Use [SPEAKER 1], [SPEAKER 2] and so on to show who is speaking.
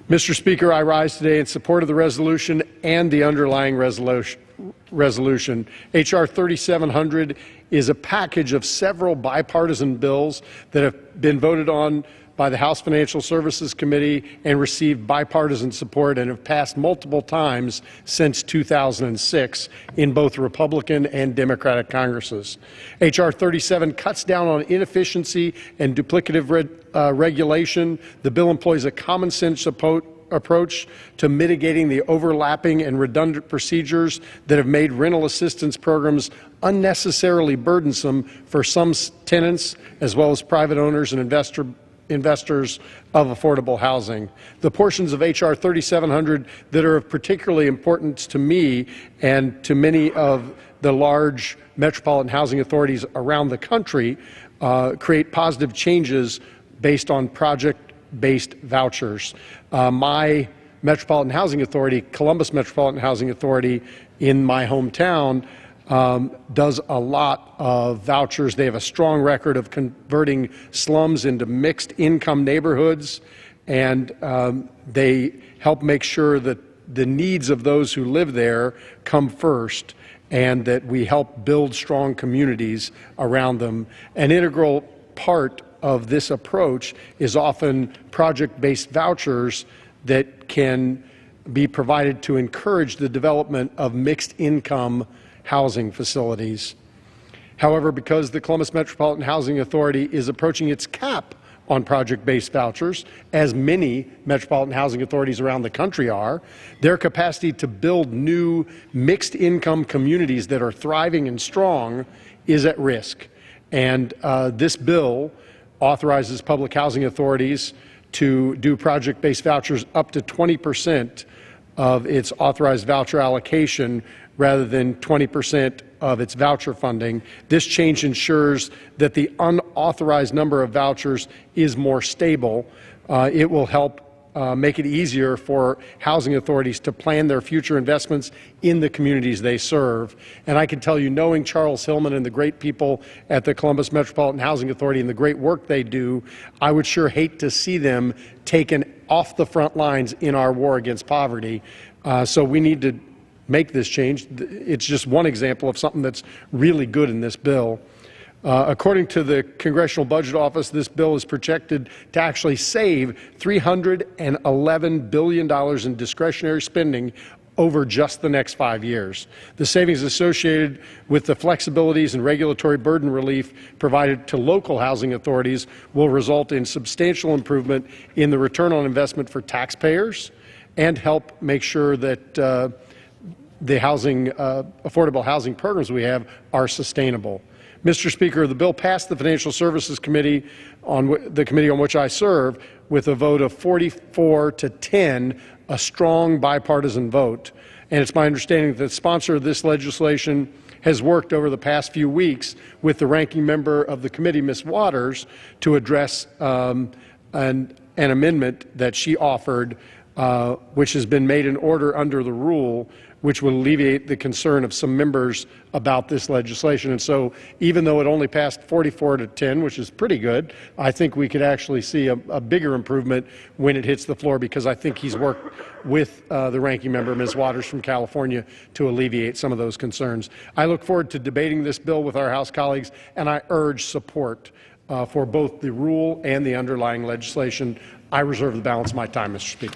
[SPEAKER 1] Mr. Speaker, I rise today in support of the resolution and the underlying resolution. H.R. 3700 is a package of several bipartisan bills that have been voted on by the House Financial Services Committee and received bipartisan support and have passed multiple times since 2006 in both Republican and Democratic Congresses. H.R. 37 cuts down on inefficiency and duplicative regulation. The bill employs a common sense approach to mitigating the overlapping and redundant procedures that have made rental assistance programs unnecessarily burdensome for some tenants as well as private owners and investors of affordable housing. The portions of H.R. 3700 that are of particularly importance to me and to many of the large metropolitan housing authorities around the country create positive changes based on project-based vouchers. My Metropolitan Housing Authority, Columbus Metropolitan Housing Authority in my hometown, does a lot of vouchers. They have a strong record of converting slums into mixed income neighborhoods, and they help make sure that the needs of those who live there come first and that we help build strong communities around them. An integral part of this approach is often project-based vouchers that can be provided to encourage the development of mixed income housing facilities. However, because the Columbus Metropolitan Housing Authority is approaching its cap on project-based vouchers, as many metropolitan housing authorities around the country are, their capacity to build new mixed-income communities that are thriving and strong is at risk. And this bill authorizes public housing authorities to do project-based vouchers up to 20% of its authorized voucher allocation rather than 20% of its voucher funding. This change ensures that the unauthorized number of vouchers is more stable. It will help make it easier for housing authorities to plan their future investments in the communities they serve. And I can tell you, knowing Charles Hillman and the great people at the Columbus Metropolitan Housing Authority and the great work they do, I would sure hate to see them taken off the front lines in our war against poverty. So we need to make this change. It's just one example of something that's really good in this bill. According to the Congressional Budget Office, this bill is projected to actually save $311 billion in discretionary spending over just the next 5 years. The savings associated with the flexibilities and regulatory burden relief provided to local housing authorities will result in substantial improvement in the return on investment for taxpayers and help make sure that the affordable housing programs we have are sustainable. Mr. Speaker, the bill passed the Financial Services Committee, the committee on which I serve, with a vote of 44 to 10, a strong bipartisan vote. And it's my understanding that the sponsor of this legislation has worked over the past few weeks with the ranking member of the committee, Ms. Waters, to address an amendment that she offered, which has been made in order under the rule, which will alleviate the concern of some members about this legislation. And so even though it only passed 44 to 10, which is pretty good, I think we could actually see a bigger improvement when it hits the floor, because I think he's worked with the ranking member, Ms. Waters from California, to alleviate some of those concerns. I look forward to debating this bill with our House colleagues, and I urge support for both the rule and the underlying legislation. I reserve the balance of my time, Mr. Speaker.